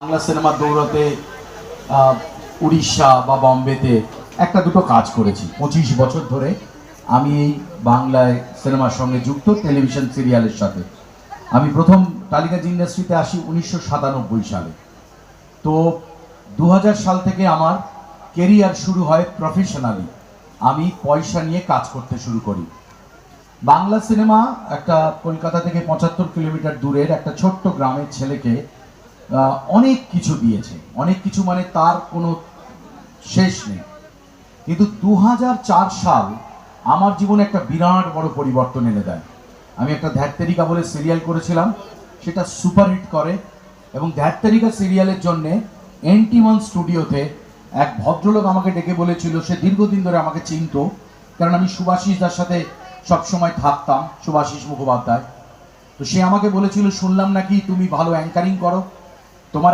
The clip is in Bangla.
বাংলা সিনেমার দৌড়াতে উড়িষ্যা বা বম্বেতে একটা দুটো কাজ করেছি। 25 বছর ধরে আমি এই বাংলায় সিনেমার সঙ্গে যুক্ত, টেলিভিশন সিরিয়ালের সাথে। আমি প্রথম টালিগঞ্জ ইন্ডাস্ট্রিতে আসি 1997 সালে। তো 2000 সাল থেকে আমার কেরিয়ার শুরু হয় প্রফেশনালি। আমি পয়সা নিয়ে কাজ করতে শুরু করি। বাংলা সিনেমা একটা কলকাতা থেকে 75 কিলোমিটার দূরের একটা ছোট্ট গ্রামের ছেলেকে অনেক কিছু দিয়েছে, অনেক কিছু মানে তার কোনো শেষ নেই। কিন্তু 2004 সাল আমার জীবনে একটা বিরাট বড় পরিবর্তন এনে দেয়। আমি একটা ধ্যাত্তেরিকা বলে সিরিয়াল করেছিলাম, সেটা সুপারহিট করে, এবং ধ্যাত্তেরিকা সিরিয়ালের জন্যে NT1 স্টুডিওতে এক ভদ্রলোক আমাকে ডেকে বলেছিল, সে দীর্ঘদিন ধরে আমাকে চিনত, কারণ আমি সুভাষিস দার সাথে সবসময় থাকতাম, সুভাষিস মুখোপাধ্যায়। তো সে আমাকে বলেছিল, শুনলাম নাকি তুমি ভালো অ্যাঙ্কারিং করো, তোমার